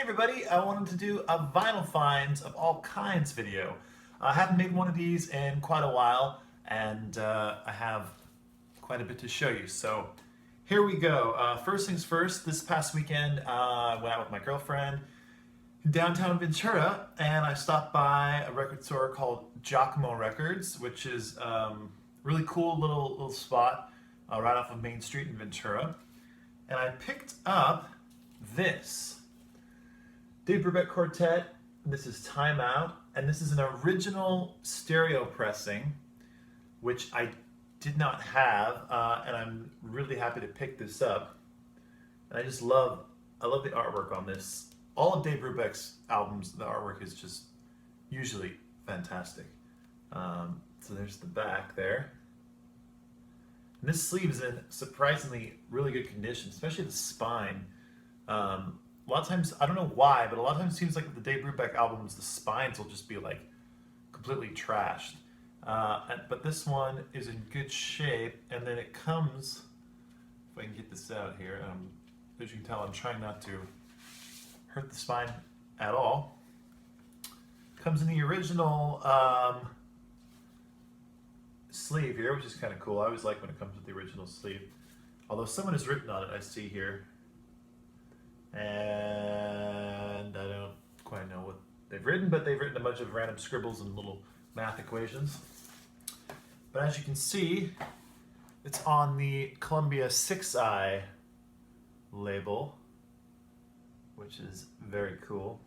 everybody, I wanted to do a vinyl finds of all kinds video. I haven't made one of these in quite a while, and I have quite a bit to show you. So here we go. First things first, this past weekend I went out with my girlfriend in downtown Ventura, and I stopped by a record store called Giacomo Records, which is really cool little spot right off of Main Street in Ventura. And I picked up this Dave Brubeck Quartet. This is Time Out, and this is an original stereo pressing, which I did not have, and I'm really happy to pick this up. And I love the artwork on this. All of Dave Brubeck's albums, the artwork is just usually fantastic. So there's the back there. And this sleeve is in surprisingly really good condition, especially the spine. A lot of times, I don't know why, but a lot of times it seems like with the Dave Brubeck albums, the spines will just be like completely trashed. But this one is in good shape, and then it comes, if I can get this out here, as you can tell, I'm trying not to hurt the spine at all. Comes in the original sleeve here, which is kind of cool. I always like when it comes with the original sleeve. Although someone has written on it, I see here. And I don't quite know what they've written, but they've written a bunch of random scribbles and little math equations. But as you can see, it's on the Columbia 6i label, which is very cool.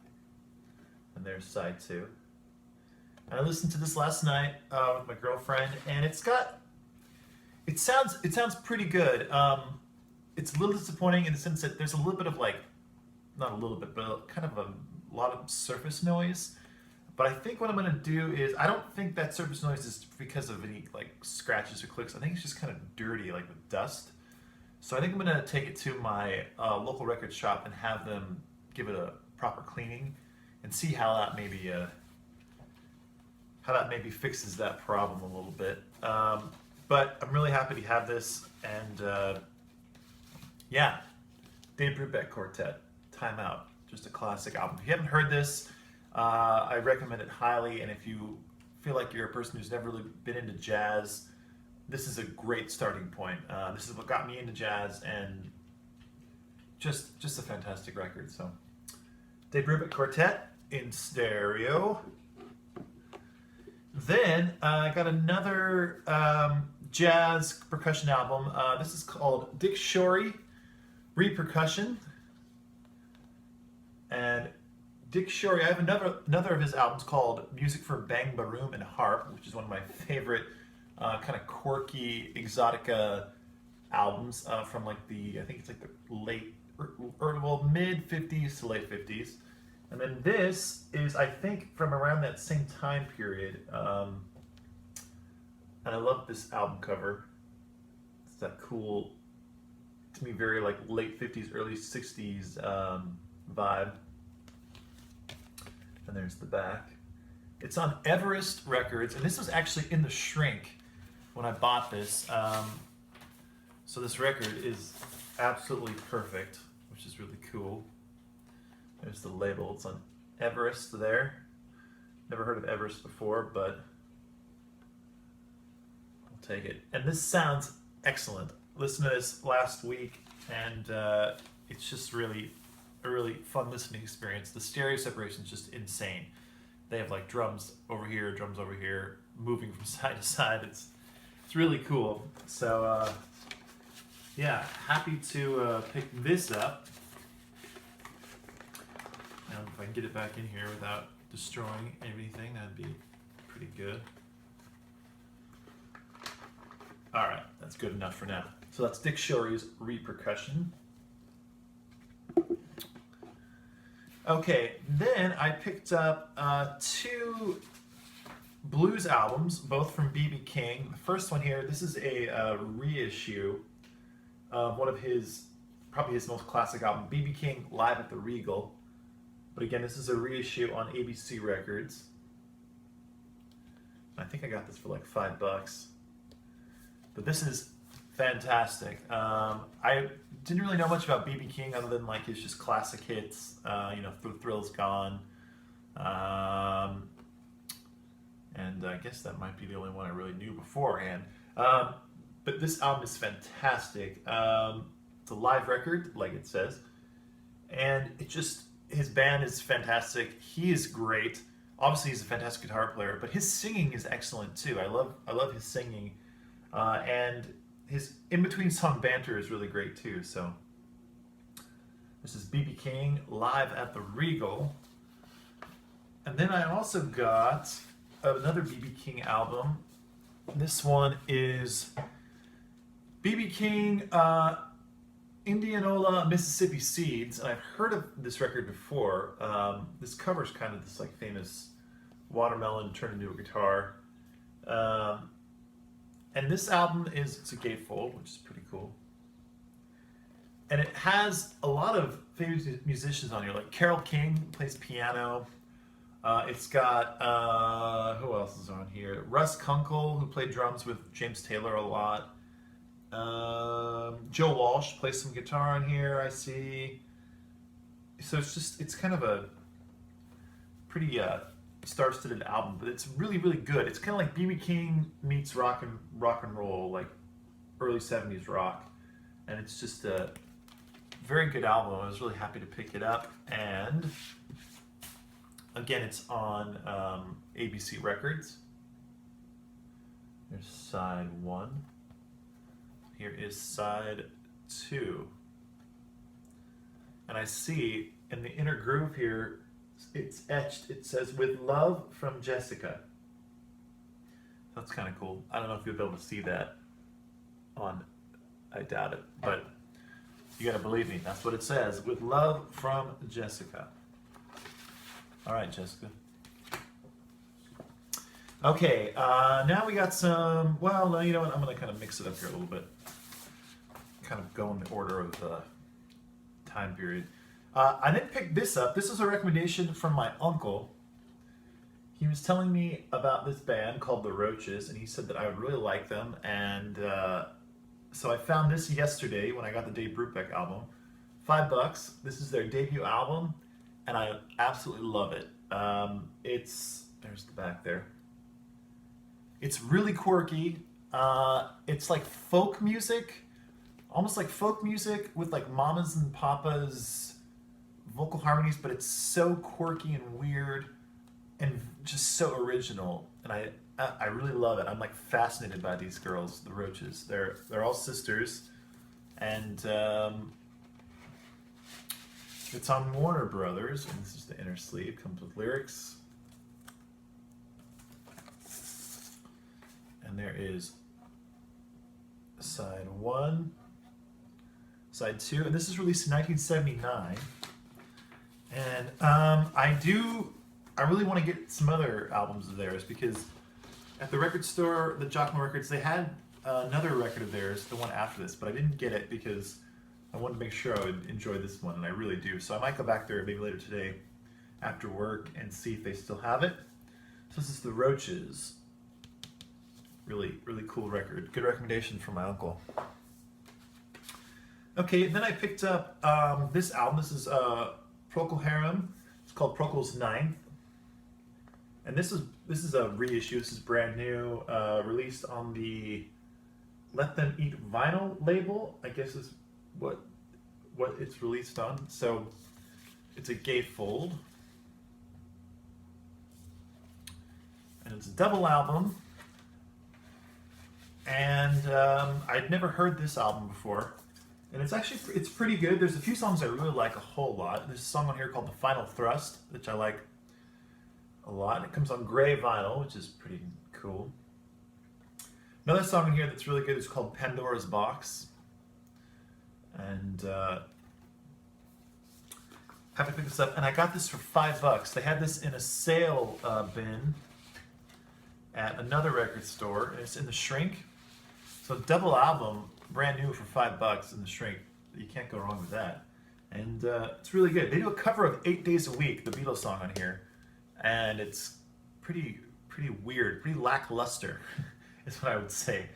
And there's side 2. And I listened to this last night with my girlfriend, and it sounds pretty good. It's a little disappointing in the sense that there's a little bit of not a little bit, but kind of a lot of surface noise. But I think what I'm going to do is, I don't think that surface noise is because of any scratches or clicks. I think it's just kind of dirty, like with dust. So I think I'm going to take it to my local record shop and have them give it a proper cleaning and see how that maybe fixes that problem a little bit. But I'm really happy to have this, and yeah, Dave Brubeck Quartet, Time Out, just a classic album. If you haven't heard this, I recommend it highly, and if you feel like you're a person who's never really been into jazz, this is a great starting point. This is what got me into jazz, and just a fantastic record. So, Dave Brubeck Quartet in stereo. Then I got another jazz percussion album. This is called Dick Schory Repercussion. And Dick Schory, I have another of his albums called Music for Bang Baroom and Harp, which is one of my favorite kind of quirky exotica albums from I think it's the late mid 50s to late 50s. And then this is, I think, from around that same time period. And I love this album cover. It's that cool, to me, very late 50s, early 60s vibe. And there's the back. It's on Everest Records, and this was actually in the shrink when I bought this. So this record is absolutely perfect, which is really cool. There's the label. It's on Everest there. Never heard of Everest before, but I'll take it. And this sounds excellent. Listened to this last week, and it's just really a really fun listening experience. The stereo separation is just insane. They have drums over here, moving from side to side. It's really cool. So yeah, happy to pick this up. Now, if I can get it back in here without destroying anything, that'd be pretty good. All right, that's good enough for now. So that's Dick Schory's Repercussion. Okay, then I picked up 2 blues albums, both from B.B. King. The first one here, this is a reissue of one of probably his most classic album, B.B. King Live at the Regal. But again, this is a reissue on ABC Records. I think I got this for $5. But this is fantastic. I didn't really know much about B.B. King other than like his just classic hits, you know, Thrill's Gone. And I guess that might be the only one I really knew beforehand. But this album is fantastic. It's a live record, like it says. And it just, his band is fantastic. He is great. Obviously, he's a fantastic guitar player, but his singing is excellent too. I love his singing. And his in-between song banter is really great too. So this is B.B. King live at the Regal. And then I also got another B.B. King album. This one is B.B. King, Indianola, Mississippi Seeds. And I've heard of this record before. This covers kind of this like famous watermelon turned into a guitar. And this album it's a gatefold, which is pretty cool. And it has a lot of famous musicians on here, like Carole King plays piano. It's got, who else is on here? Russ Kunkel, who played drums with James Taylor a lot. Joe Walsh plays some guitar on here, I see. So it's kind of a pretty star-studded album, but it's really, really good. It's kind of like B.B. King meets rock and roll, like early 70s rock. And it's just a very good album. I was really happy to pick it up. And again, it's on ABC Records. There's side 1. Here is side 2. And I see in the inner groove here, it's etched. It says, "With love from Jessica." That's kind of cool. I don't know if you'll be able to see that on, I doubt it, but you gotta believe me, that's what it says. "With love from Jessica." All right, Jessica. Okay, now we got some, well, no, you know what? I'm going to kind of mix it up here a little bit. Kind of go in the order of the time period. I didn't pick this up. This is a recommendation from my uncle. He was telling me about this band called the Roches, and he said that I would really like them. And so I found this yesterday when I got the Dave Brubeck album. $5. This is their debut album, and I absolutely love it. There's the back there. It's really quirky. It's like folk music, almost like folk music with like mamas and papas vocal harmonies, but it's so quirky and weird and just so original. And I really love it. I'm like fascinated by these girls, the Roches. They're all sisters, and it's on Warner Brothers. And this is the inner sleeve. Comes with lyrics. And there is side 1, side 2, and this is released in 1979. And I really want to get some other albums of theirs, because at the record store, the Jockmo Records, they had another record of theirs, the one after this, but I didn't get it because I wanted to make sure I would enjoy this one, and I really do. So I might go back there maybe later today after work and see if they still have it. So this is the Roches. Really, really cool record. Good recommendation from my uncle. Okay, then I picked up this album. This is Procol Harum. It's called Procol's Ninth. And this is a reissue. This is brand new, released on the Let Them Eat vinyl label, I guess is what it's released on. So it's a gatefold. And it's a double album. And I'd never heard this album before, and it's pretty good. There's a few songs I really like a whole lot. There's a song on here called "The Final Thrust," which I like a lot. It comes on gray vinyl, which is pretty cool. Another song in here that's really good is called "Pandora's Box," and I have to pick this up. And I got this for $5. They had this in a sale bin at another record store, and it's in the shrink. So double album, brand new for $5 in the shrink. You can't go wrong with that. And it's really good. They do a cover of 8 Days a Week, the Beatles song on here. And it's pretty weird, pretty lackluster, is what I would say.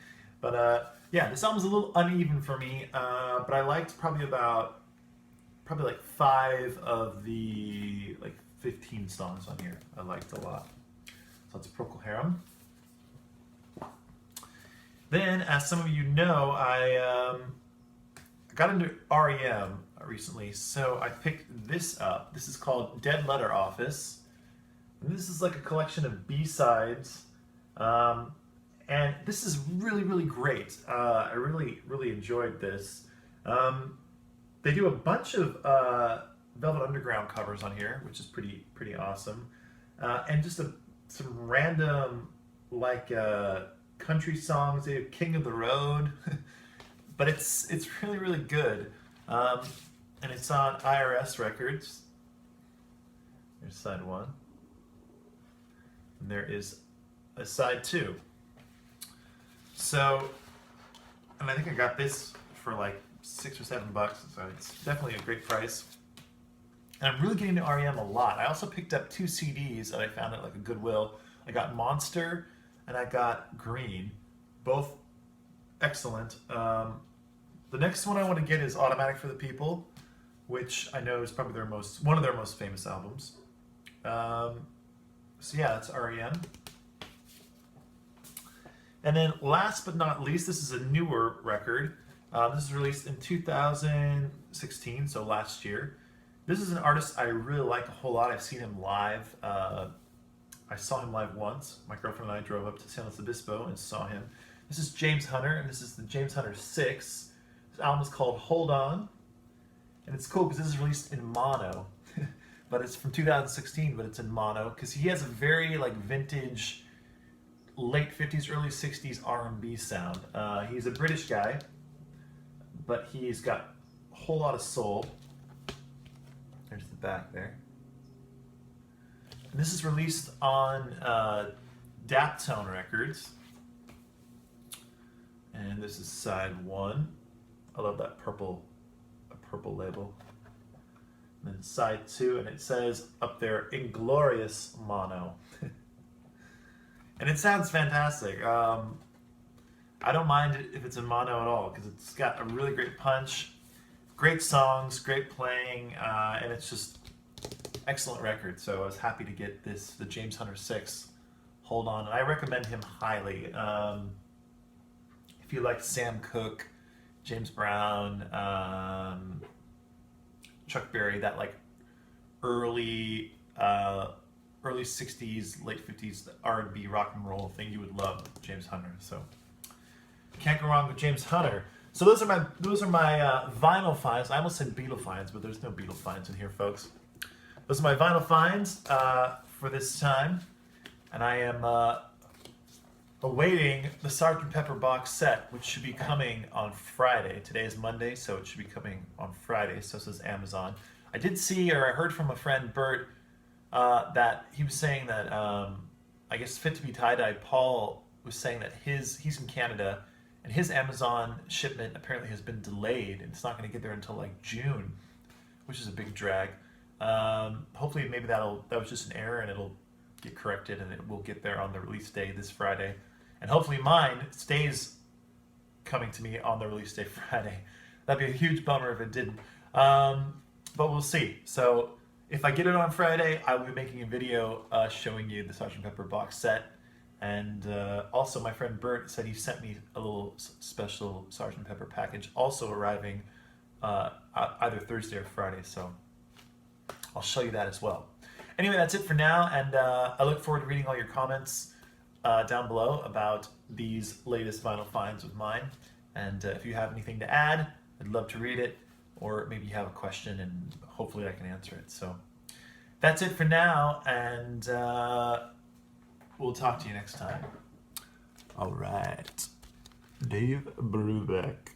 But yeah, this album's a little uneven for me, but I liked probably like 5 of the like 15 songs on here. I liked a lot. So it's Procol Harum. Then, as some of you know, I got into R.E.M. recently, so I picked this up. This is called Dead Letter Office. And this is like a collection of B-sides. And this is really, really great. I really enjoyed this. They do a bunch of Velvet Underground covers on here, which is pretty awesome. And just some random, like, country songs. They have King of the Road. But it's really good. And it's on IRS Records. There's side 1. And there is a side 2. So, and I think I got this for like $6 or $7, so it's definitely a great price. And I'm really getting into R.E.M. a lot. I also picked up 2 CDs that I found at like a Goodwill. I got Monster and I got Green, both excellent. The next one I want to get is Automatic for the People, which I know is probably one of their most famous albums. So yeah, that's R.E.M. And then last but not least, this is a newer record. This is released in 2016, so last year. This is an artist I really like a whole lot. I've seen him live. I saw him live once. My girlfriend and I drove up to San Luis Obispo and saw him. This is James Hunter, and this is the James Hunter 6. This album is called Hold On. And it's cool because this is released in mono. But it's from 2016, but it's in mono. Because he has a very like vintage, late 50s, early 60s R&B sound. He's a British guy, but he's got a whole lot of soul. There's the back there. And this is released on Daptone Records. And this is side 1. I love that purple label. And then side 2, and it says up there, Inglorious Mono. And it sounds fantastic. I don't mind it if it's in mono at all, because it's got a really great punch, great songs, great playing, and it's just excellent record. So I was happy to get this, the James Hunter 6, Hold On. And I recommend him highly. If you like Sam Cooke, James Brown, Chuck Berry, that like early 60s, late 50s R&B rock and roll thing, you would love James Hunter. So can't go wrong with James Hunter. So those are my vinyl finds. I almost said Beatle finds, but there's no Beatle finds in here, folks. Those are my vinyl finds for this time, and I am awaiting the Sgt. Pepper box set, which should be coming on Friday. Today is Monday, so it should be coming on Friday. So says Amazon. I did see, or I heard from a friend, Bert, that he was saying that, I guess Fit to Be Tie-Dye, Paul was saying that he's in Canada, and his Amazon shipment apparently has been delayed, and it's not going to get there until like June, which is a big drag. Hopefully maybe that was just an error, and it'll get corrected, and it will get there on the release day this Friday. And hopefully mine stays coming to me on the release day Friday. That'd be a huge bummer if it didn't. But we'll see. So if I get it on Friday, I will be making a video showing you the Sgt. Pepper box set. And also my friend Bert said he sent me a little special Sgt. Pepper package, also arriving either Thursday or Friday. So I'll show you that as well. Anyway, that's it for now, and I look forward to reading all your comments down below about these latest vinyl finds with mine. And if you have anything to add, I'd love to read it, or maybe you have a question, and hopefully I can answer it. So that's it for now, and we'll talk to you next time. All right, Dave Brubeck.